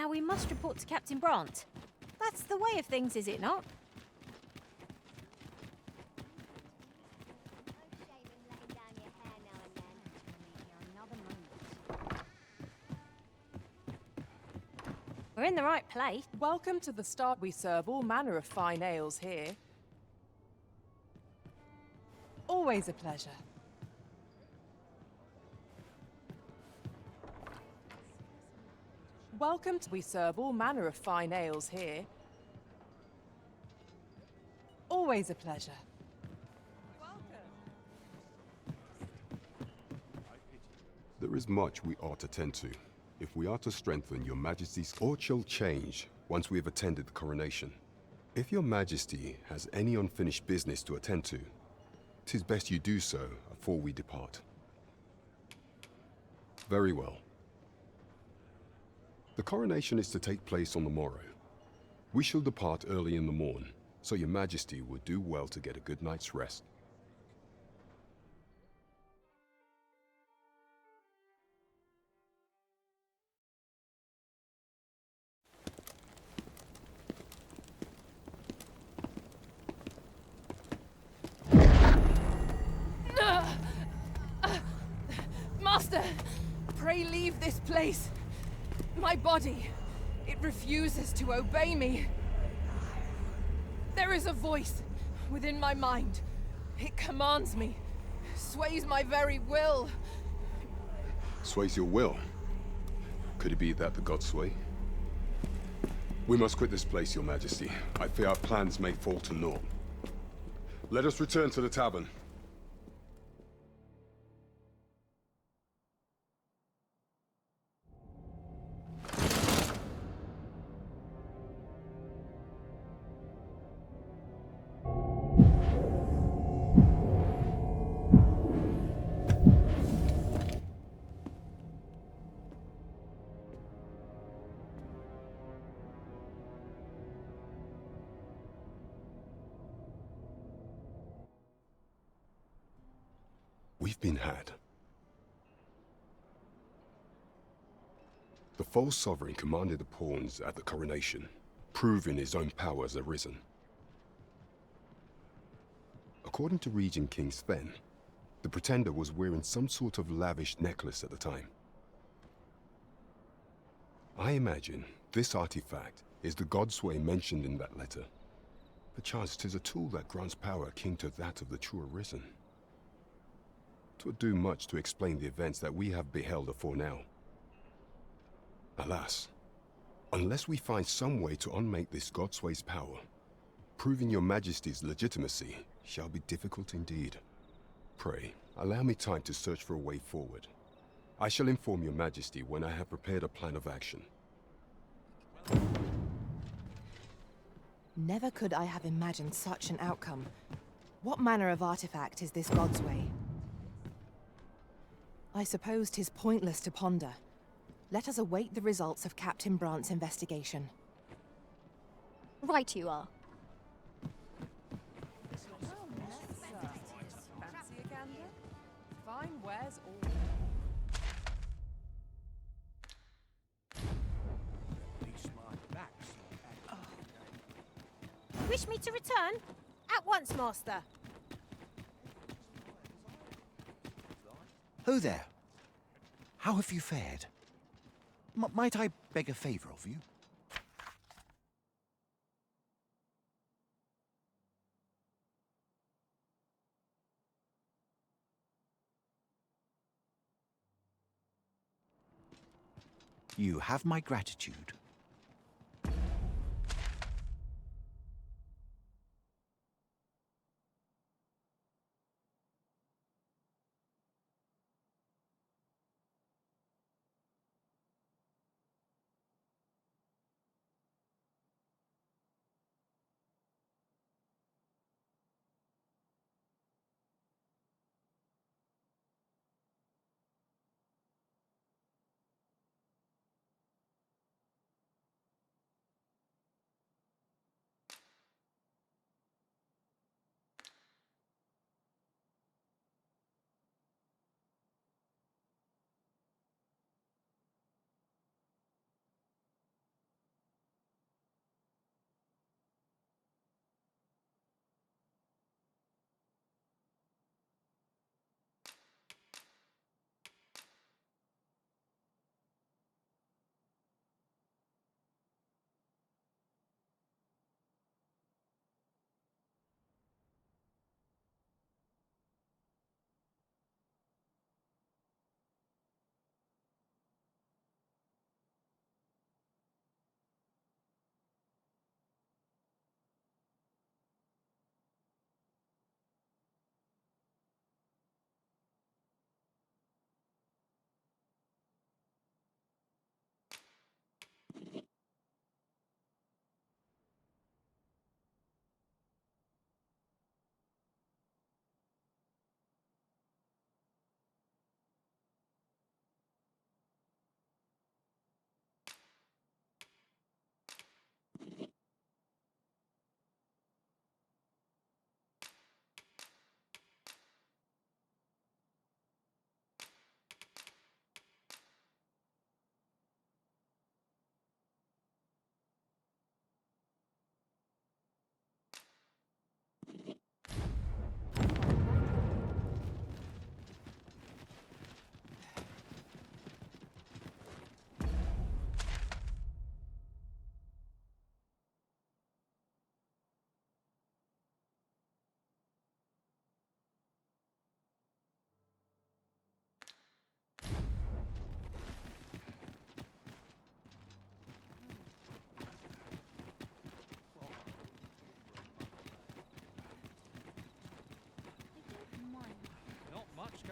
Now we must report to Captain Brant. That's the way of things, is it not? We're in the right place. Welcome to the start. We serve all manner of fine ales here. Always a pleasure. Welcome to... We serve all manner of fine ales here. Always a pleasure. There is much we ought to tend to, if we are to strengthen your Majesty's court shall change once we have attended the coronation. If your Majesty has any unfinished business to attend to, 'tis best you do so afore we depart. Very well. The coronation is to take place on the morrow. We shall depart early in the morn, so your Majesty would do well to get a good night's rest. Master, pray leave this place. My body, it refuses to obey me. There is a voice within my mind. It commands me, sways my very will. Sways your will? Could it be that the gods sway? We must quit this place, your Majesty. I fear our plans may fall to naught. Let us return to the tavern. We've been had. The false sovereign commanded the pawns at the coronation, proving his own power has arisen. According to Regent King Sven, the pretender was wearing some sort of lavish necklace at the time. I imagine this artifact is the godsway mentioned in that letter. Perchance 'tis a tool that grants power akin to that of the true arisen. 'Twould do much to explain the events that we have beheld afore now. Alas, unless we find some way to unmake this godsway's power, proving your Majesty's legitimacy shall be difficult indeed. Pray, allow me time to search for a way forward. I shall inform your Majesty when I have prepared a plan of action. Never could I have imagined such an outcome. What manner of artifact is this Godsway? I suppose 'tis pointless to ponder. Let us await the results of Captain Brant's investigation. Right you are. Fancy a gander? Fine wares all. Wish me to return? At once, master. Ho there. How have you fared? Might I beg a favor of you? You have my gratitude.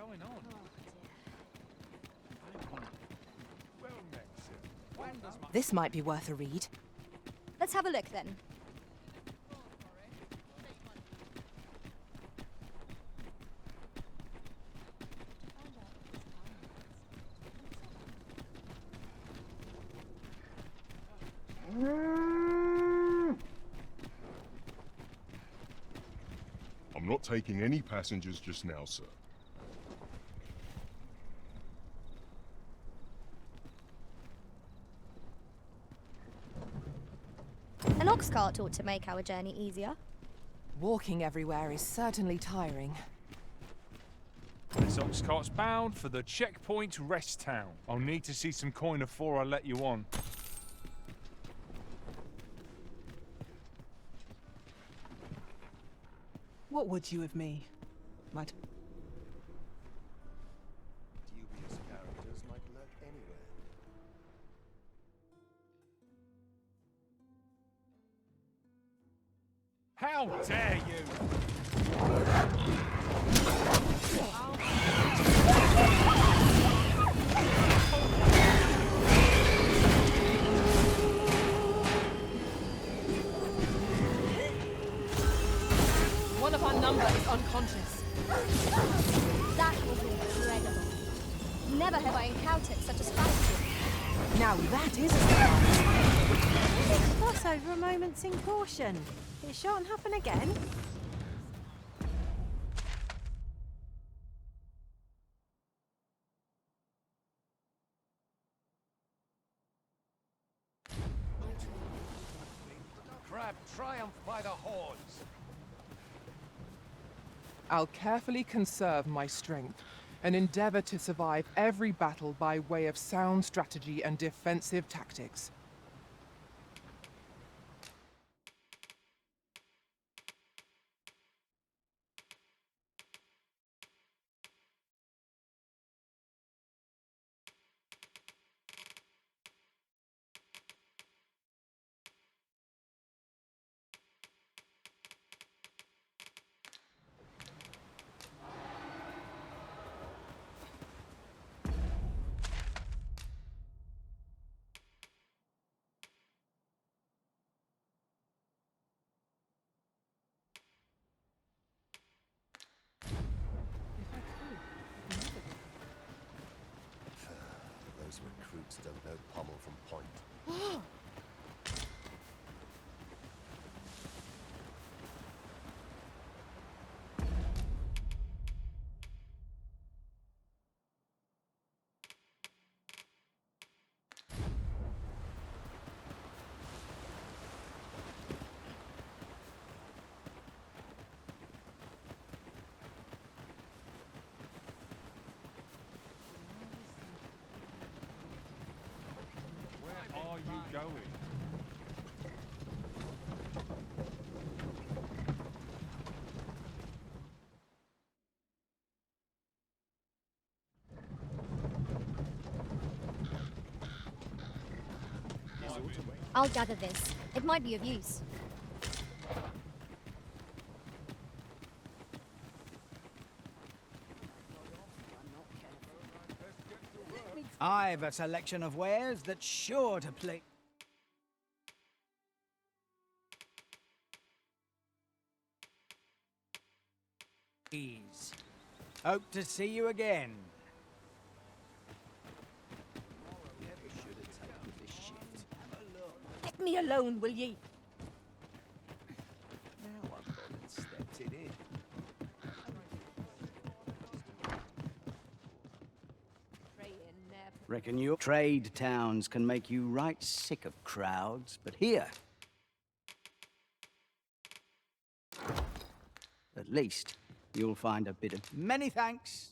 going on? Well met, sir. When does my... This might be worth a read. Let's have a look then. I'm not taking any passengers just now, sir. An ox cart ought to make our journey easier. Walking everywhere is certainly tiring. This ox cart's bound for the checkpoint rest town. I'll need to see some coin before I let you on. What would you of me? Might... Dubious characters might lurk anywhere. How dare you! One of our number is unconscious. That was incredible. Never have I encountered such a strategy. Now that is a surprise. Gloss over a moment's incaution. It shan't happen again. Crab triumph by the horns. I'll carefully conserve my strength and endeavor to survive every battle by way of sound strategy and defensive tactics. Those recruits don't know pommel from point. Where are you going? I'll gather this. It might be of use. I've a selection of wares that's sure to please. Hope to see you again. Let me alone, will ye? Now I've gone and stepped it in. Reckon your trade towns can make you right sick of crowds, but here, at least, you'll find a bit of... Many thanks.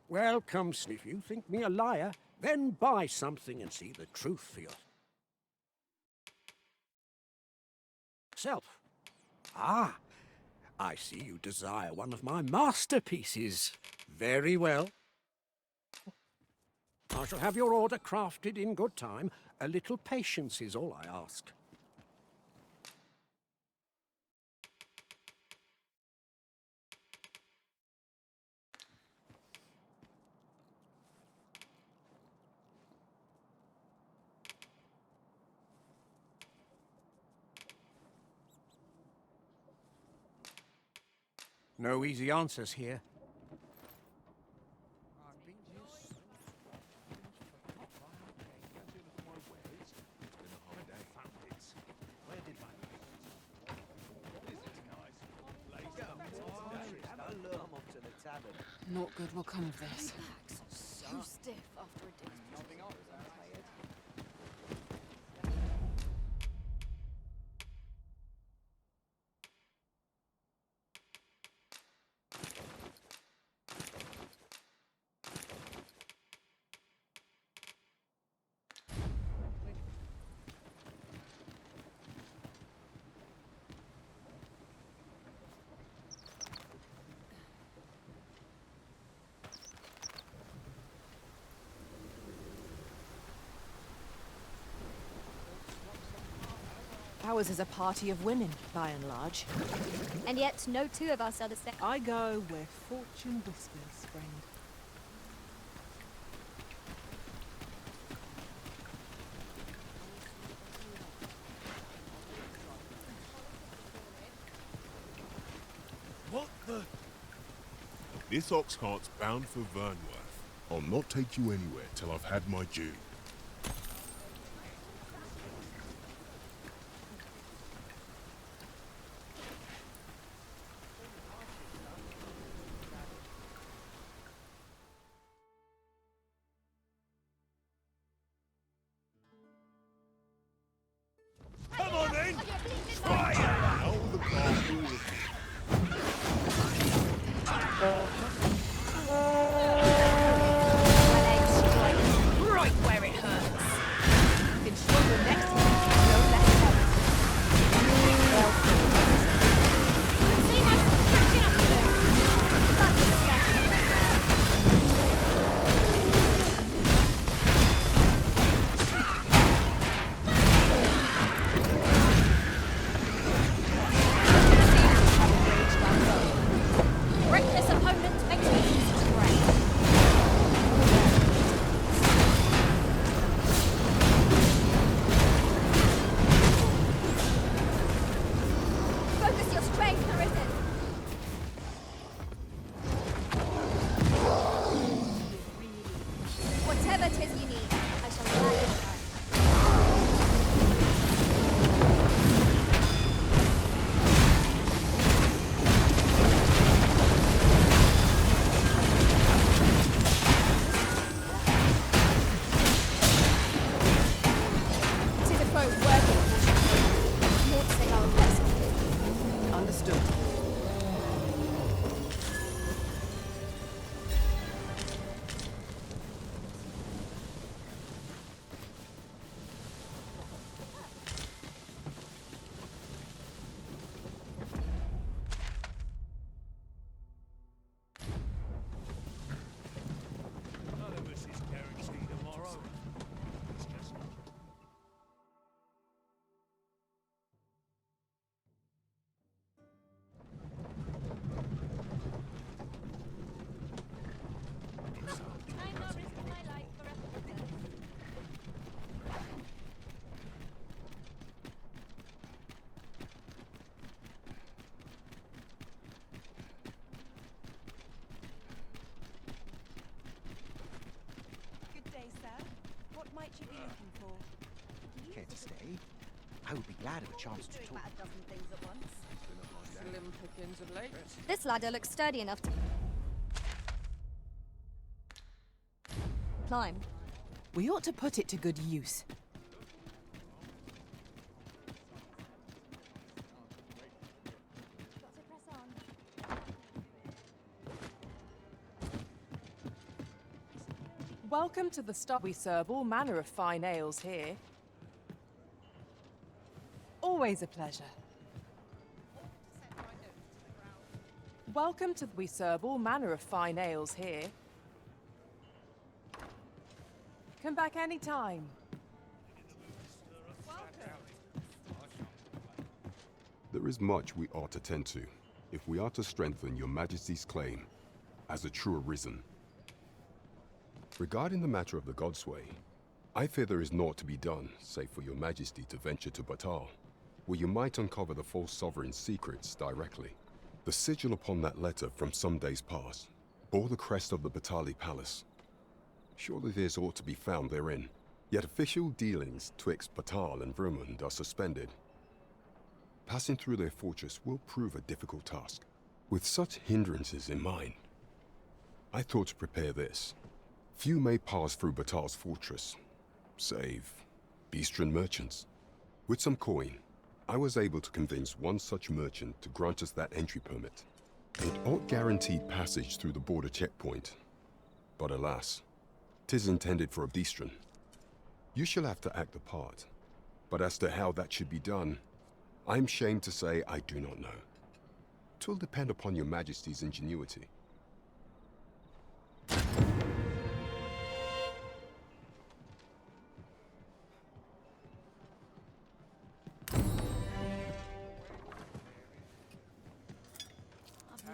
Welcome, if you think me a liar, then buy something and see the truth for yourself. Ah, I see you desire one of my masterpieces. Very well. I shall have your order crafted in good time. A little patience is all I ask. No easy answers here. Naught good will come of this. So stiff after a day's nothing else. I'm tired. Ours is a party of women, by and large. And yet, no two of us are the same. I go where fortune whispers, friend. What the? This ox cart's bound for Vernworth. I'll not take you anywhere till I've had my due. Come on then! Fire! How the bastard! Right where it hurts. Ensure your next time no less Reckless opponent makes me straight. Focus your strength, Arisen. Whatever it is you need, I shall gladly try. Tis a foe worthy of caution. Naught to say our best. Understood. None of us is guaranteed tomorrow. It's just I'm not risking my life for a princess. Good day, sir. What might you be looking for? Care to stay? I would be glad of a chance to talk. a dozen things at once. slim pickings of late. This ladder looks sturdy enough to climb. We ought to put it to good use. Got to press on. Welcome to the stop. We serve all manner of fine ales here. Always a pleasure. Welcome to... We serve all manner of fine ales here. Come back anytime. There is much we ought to tend to, if we are to strengthen your Majesty's claim as a true Arisen. Regarding the matter of the Godsway, I fear there is naught to be done, save for your Majesty to venture to Batal, where you might uncover the false sovereign's secrets directly. The sigil upon that letter from some days past bore the crest of the Batali Palace. Surely there's aught to be found therein. Yet official dealings twixt Batal and Vermund are suspended. Passing through their fortress will prove a difficult task. With such hindrances in mind, I thought to prepare this. Few may pass through Batal's fortress, save Beastren merchants. With some coin, I was able to convince one such merchant to grant us that entry permit. It ought guaranteed passage through the border checkpoint. But alas, 'tis intended for a Beastren. You shall have to act the part, but as to how that should be done, I'm shamed to say I do not know. 'Twill depend upon your Majesty's ingenuity.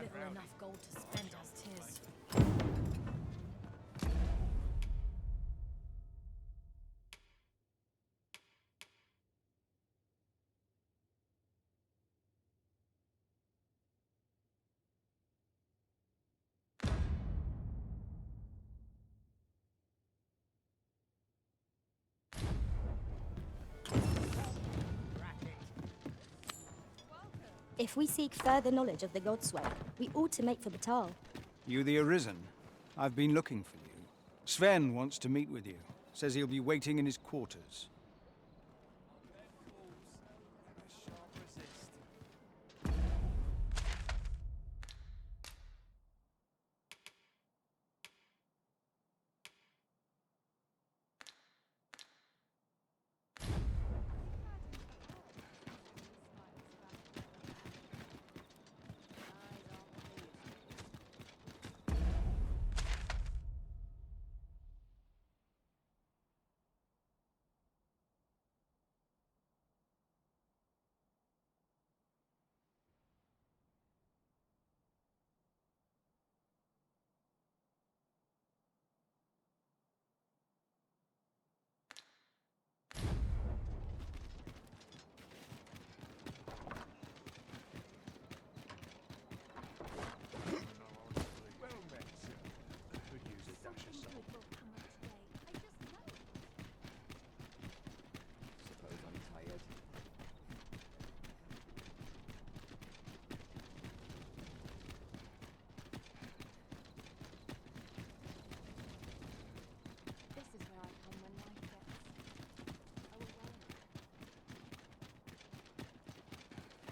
I've little enough gold to spend as 'tis. If we seek further knowledge of the Godsway, we ought to make for Batal. You the Arisen? I've been looking for you. Sven wants to meet with you. Says he'll be waiting in his quarters.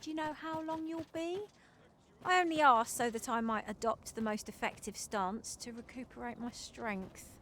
Do you know how long you'll be? I only asked so that I might adopt the most effective stance to recuperate my strength.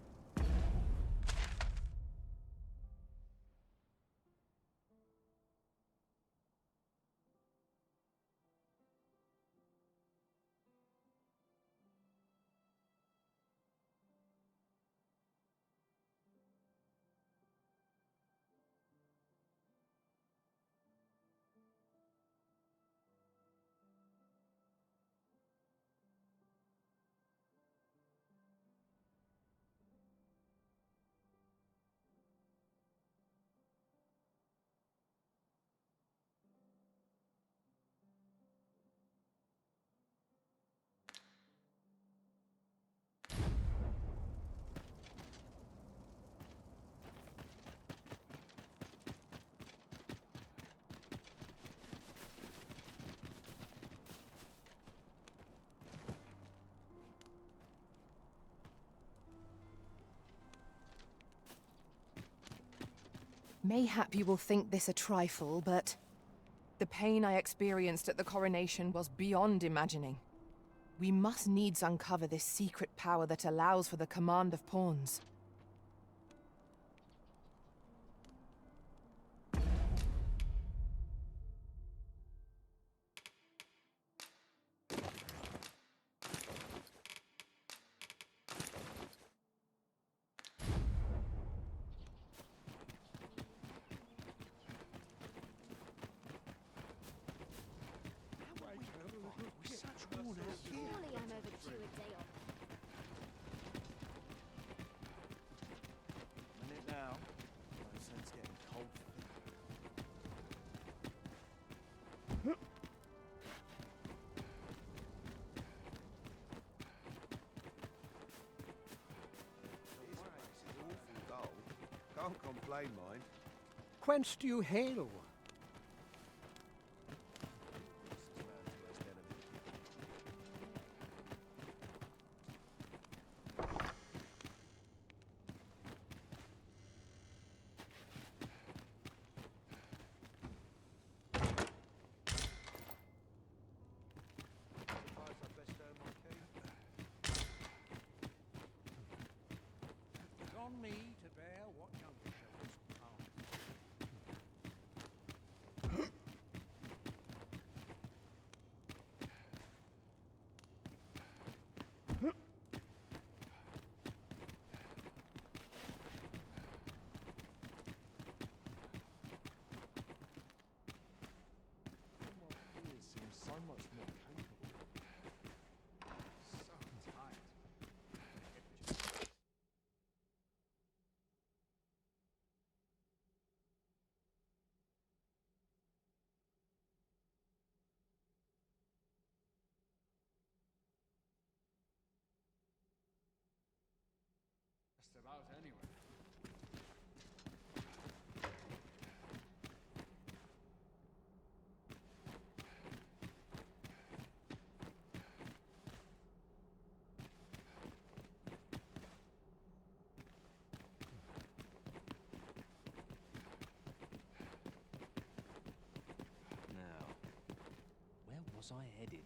Mayhap you will think this a trifle, but the pain I experienced at the coronation was beyond imagining. We must needs uncover this secret power that allows for the command of pawns. overdue a day off. Minute now. No sense getting cold. This place is awful dull. Can't complain, mind. Whence do you hail? This is man's worst enemy. Suppose I'd best earn my keep. It's on me to bear what younger shoulders can't. Someone here seems so much more capable. So tight. Just about anywhere. Now, where was I headed?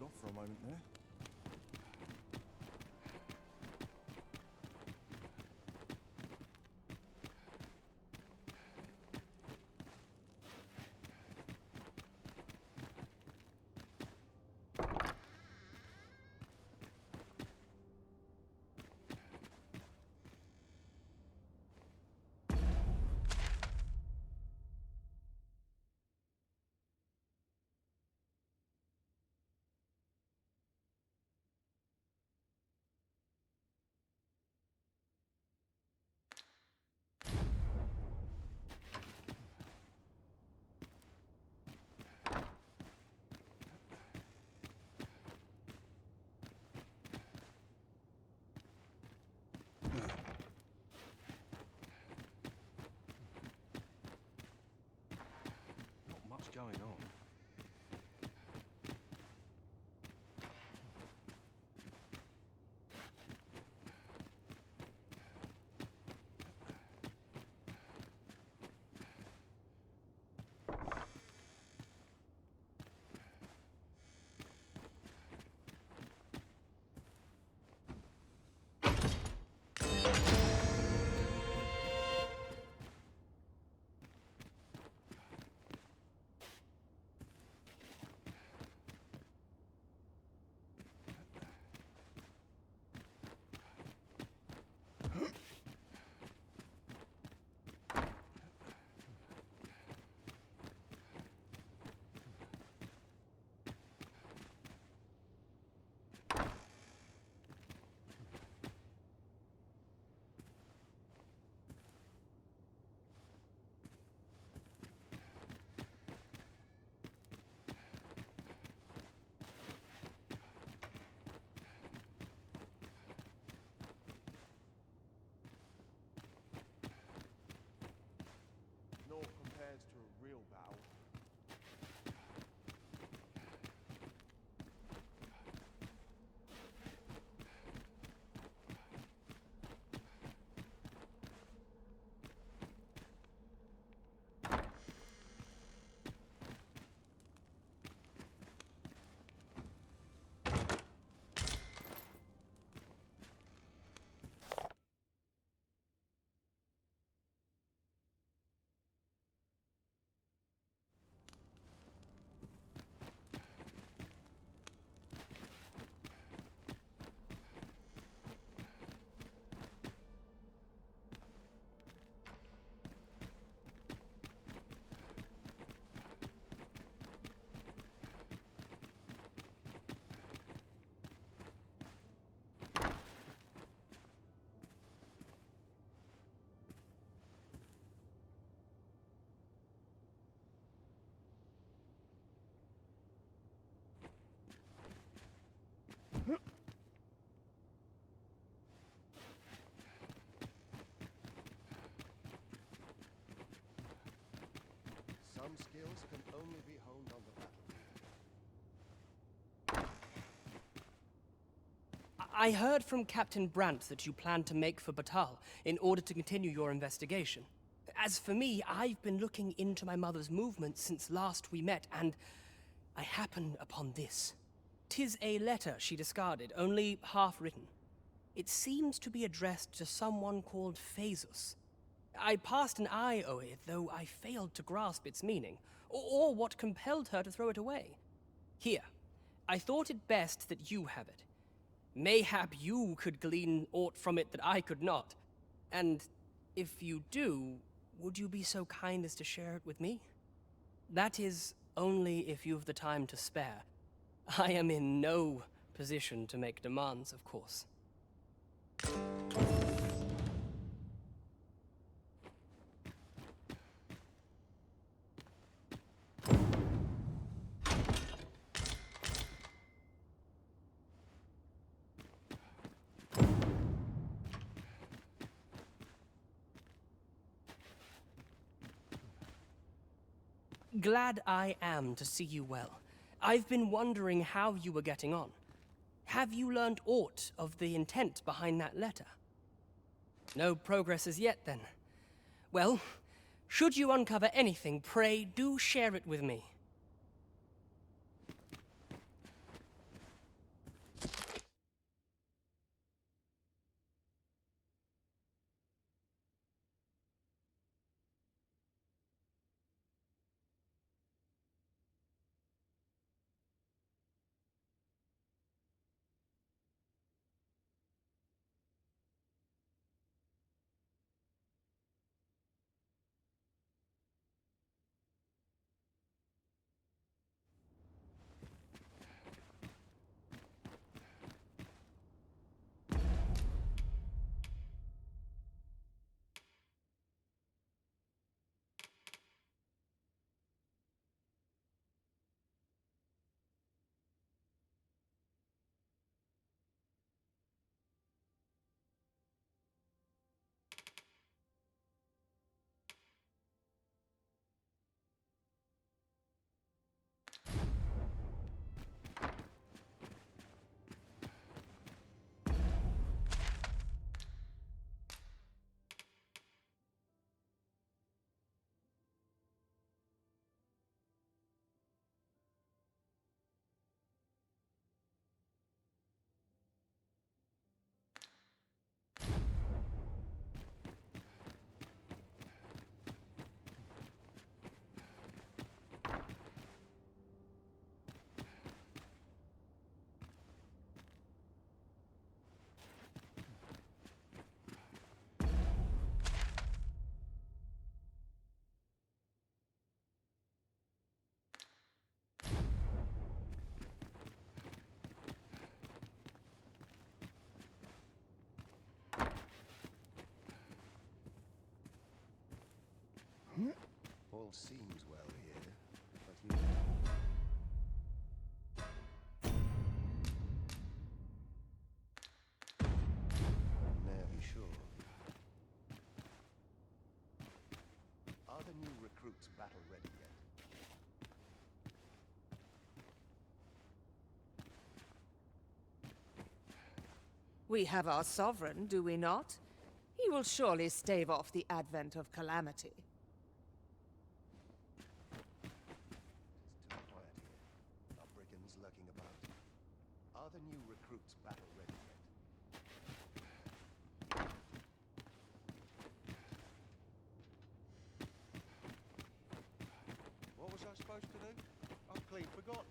off for a moment there. Not much going on. Naught compares to a real battle. Some skills can only be honed on the battlefield. I heard from Captain Brandt that you plan to make for Batal in order to continue your investigation. As for me, I've been looking into my mother's movements since last we met, and I happened upon this. 'Tis a letter she discarded, only half written. It seems to be addressed to someone called Phaesus. I passed an eye over it, though I failed to grasp its meaning, or what compelled her to throw it away. Here, I thought it best that you have it. Mayhap you could glean aught from it that I could not. And if you do, would you be so kind as to share it with me? That is, only if you've the time to spare. I am in no position to make demands, of course. Glad I am to see you well. I've been wondering how you were getting on. Have you learned aught of the intent behind that letter? No progress as yet, then. Well, should you uncover anything, pray do share it with me. All seems well here, but you... Ne'er be sure. Are the new recruits battle ready yet? We have our sovereign, do we not? He will surely stave off the advent of calamity. It's too quiet here. Are brigands lurking about? Are the new recruits battle ready yet? What was I supposed to do? I've clean forgotten.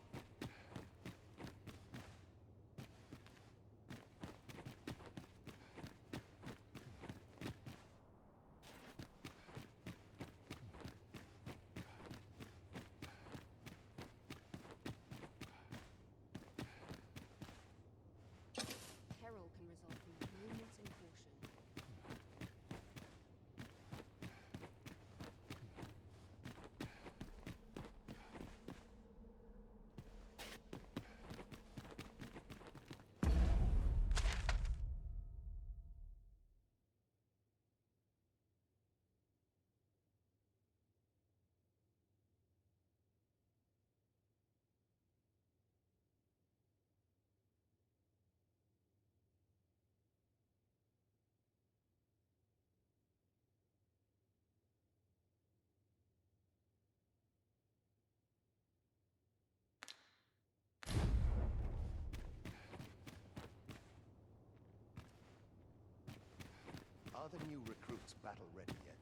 Peril can result from movements and caution. Are the new recruits battle ready yet?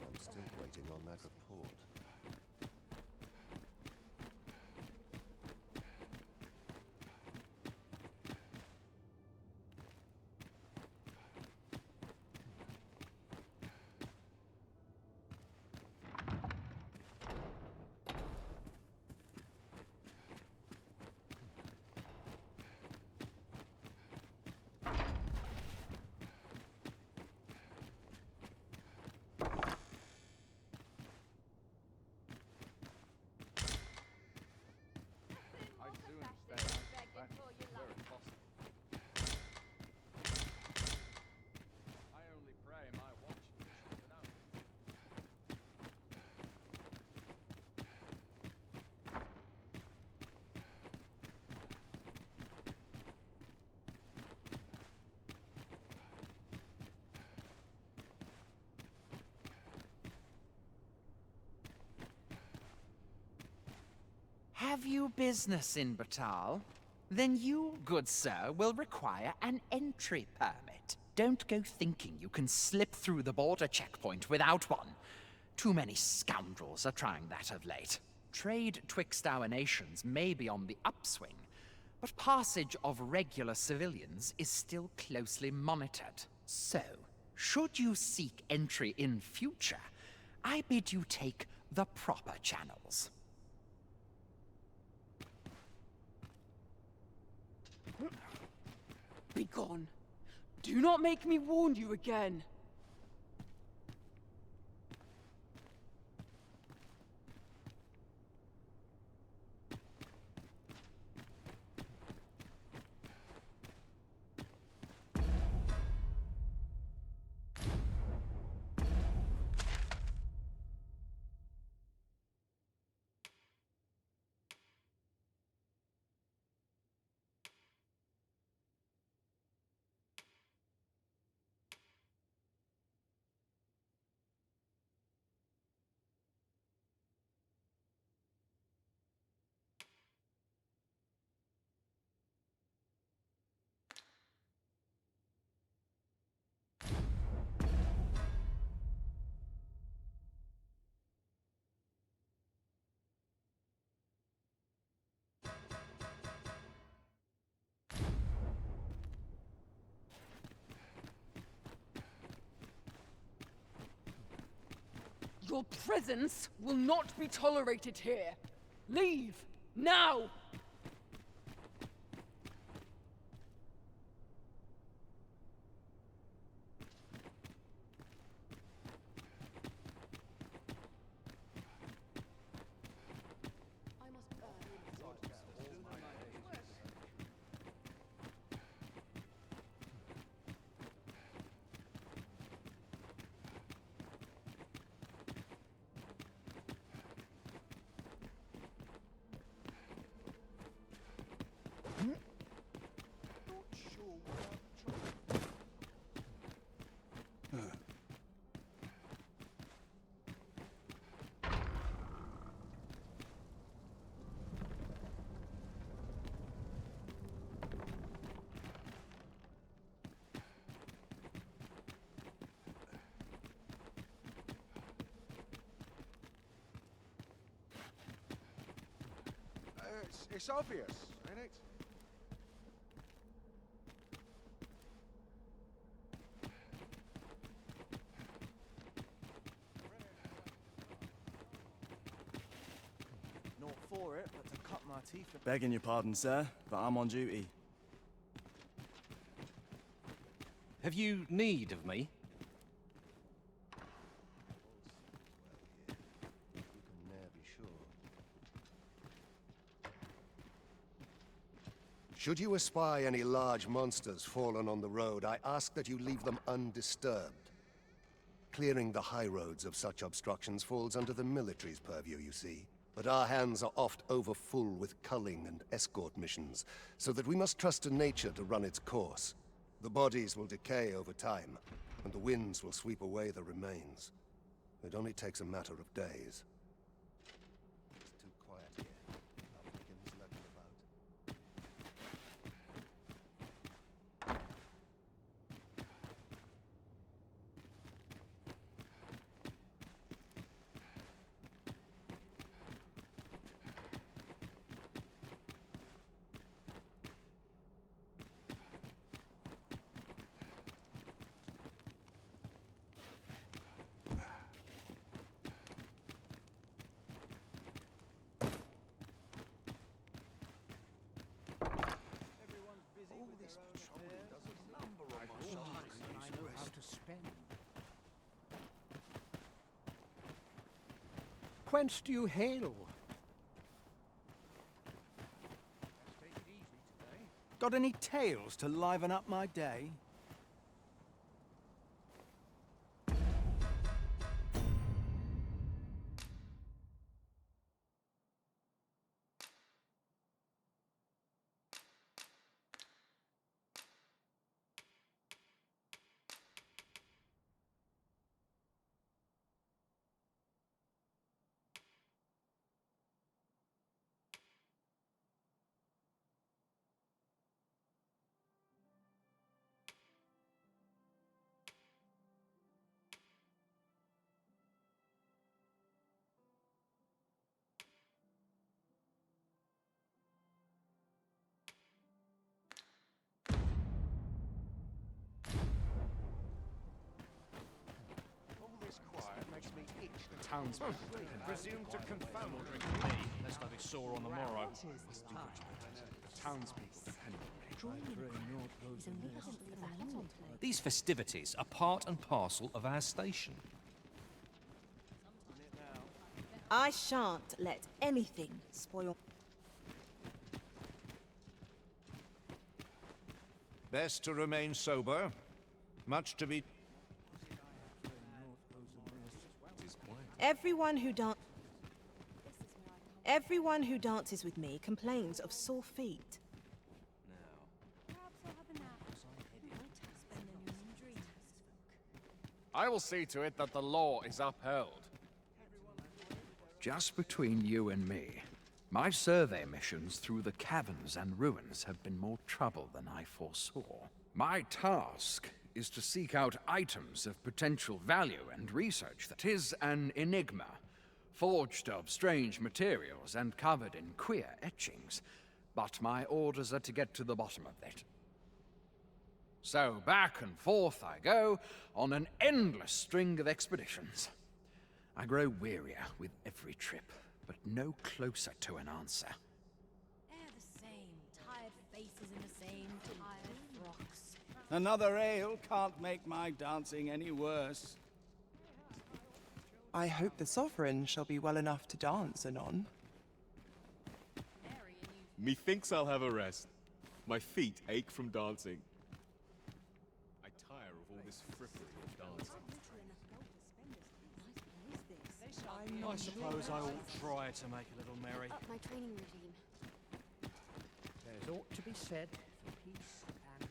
I'm still waiting on that report. I soon stay out where it's possible. I only pray my watch is enough. Have you business in Batal? Then you, good sir, will require an entry permit. Don't go thinking you can slip through the border checkpoint without one. Too many scoundrels are trying that of late. Trade twixt our nations may be on the upswing, but passage of regular civilians is still closely monitored. So, should you seek entry in future, I bid you take the proper channels. Begone. Do not make me warn you again. Your presence will not be tolerated here. Leave, now! It's obvious, ain't it? Not for it, but to cut my teeth. Begging your pardon, sir, but I'm on duty. Have you need of me? Should you espy any large monsters fallen on the road, I ask that you leave them undisturbed. Clearing the high roads of such obstructions falls under the military's purview, you see. But our hands are oft overfull with culling and escort missions, so that we must trust to nature to run its course. The bodies will decay over time, and the winds will sweep away the remains. It only takes a matter of days. It's too quiet here. Africans lurking about. Whence do you hail? Got any tales to liven up my day? Makes me itch. The townspeople presume to confound me, lest I be sore on the morrow. The townspeople depend on me. These festivities are part and parcel of our station. I shan't let anything spoil. Best to remain sober. Much to be... Everyone who dances with me complains of sore feet. I will see to it that the law is upheld. Just between you and me, my survey missions through the caverns and ruins have been more trouble than I foresaw. My task is to seek out items of potential value and research that is an enigma, forged of strange materials and covered in queer etchings. But my orders are to get to the bottom of that. So back and forth I go on an endless string of expeditions. I grow wearier with every trip, but no closer to an answer. They're the same. Tired faces in the same tired frocks. Another ale can't make my dancing any worse. I hope the Sovereign shall be well enough to dance anon. Methinks I'll have a rest. My feet ache from dancing. I tire of all this frippery of dancing. I suppose I ought try to make a little merry. Up my training regime. There's ought to be said for peace and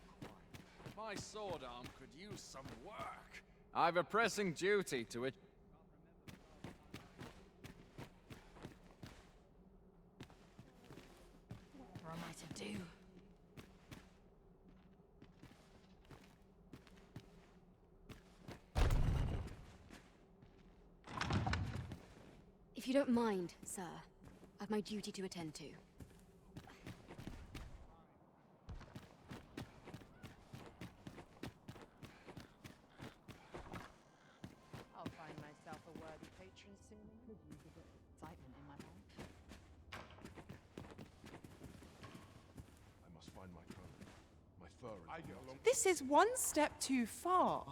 quiet. My sword arm could use some work. I've a pressing duty to it. What am I to do? If you don't mind, sir, I've my duty to attend to. I'll find myself a worthy patron soon and could use a bit of excitement in my life. I must find my cone. My fur and I get along. This is one step too far.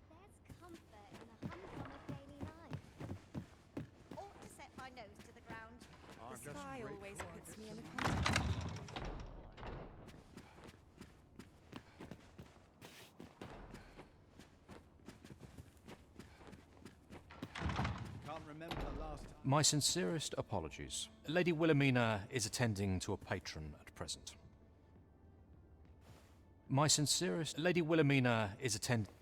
There's comfort in the humdrum of daily life. Ought to set my nose to the ground. The sky always puts me in a context. Can't remember the last time. My sincerest apologies. Lady Wilhelmina is attending to a patron at present. My sincerest... Lady Wilhelmina is attending...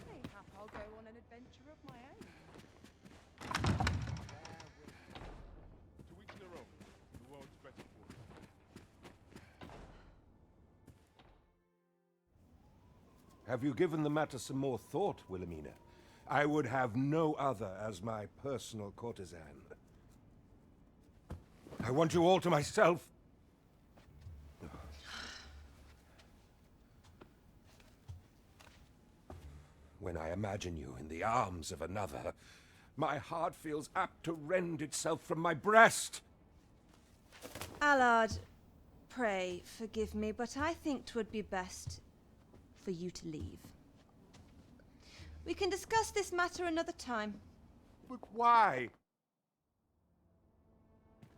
Mayhap I'll go on an adventure of my own. 2 weeks in a row. The world's better for it. Have you given the matter some more thought, Wilhelmina? I would have no other as my personal courtesan. I want you all to myself. When I imagine you in the arms of another, my heart feels apt to rend itself from my breast. Allard, pray forgive me, but I think 'twould be best for you to leave. We can discuss this matter another time. But why?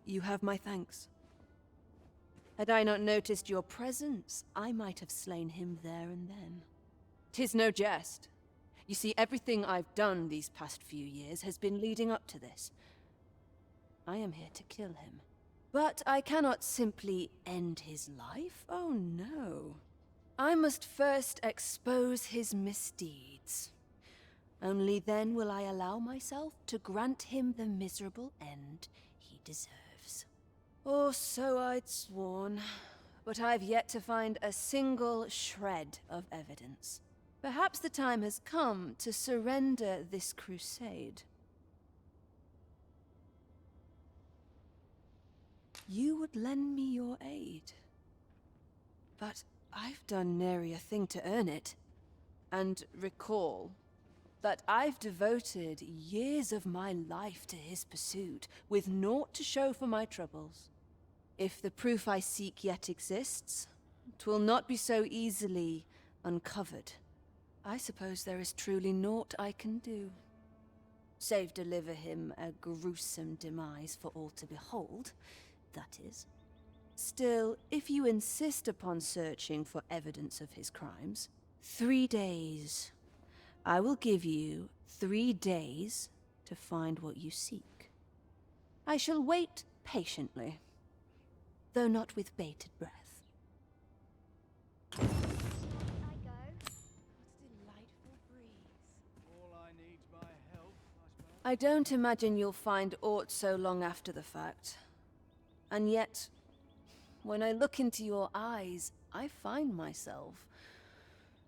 You have my thanks. Had I not noticed your presence, I might have slain him there and then. 'Tis no jest. You see, everything I've done these past few years has been leading up to this. I am here to kill him. But I cannot simply end his life. Oh no. I must first expose his misdeeds. Only then will I allow myself to grant him the miserable end he deserves. Or so I'd sworn, but I've yet to find a single shred of evidence. Perhaps the time has come to surrender this crusade. You would lend me your aid. But I've done nary a thing to earn it. And recall that I've devoted years of my life to his pursuit, with naught to show for my troubles. If the proof I seek yet exists, 'twill not be so easily uncovered. I suppose there is truly naught I can do. Save deliver him a gruesome demise for all to behold, that is. Still, if you insist upon searching for evidence of his crimes, 3 days. I will give you 3 days to find what you seek. I shall wait patiently, though not with bated breath. I don't imagine you'll find aught so long after the fact. And yet, when I look into your eyes, I find myself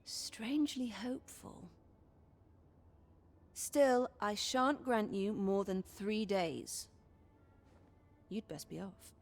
strangely hopeful. Still, I shan't grant you more than 3 days. You'd best be off.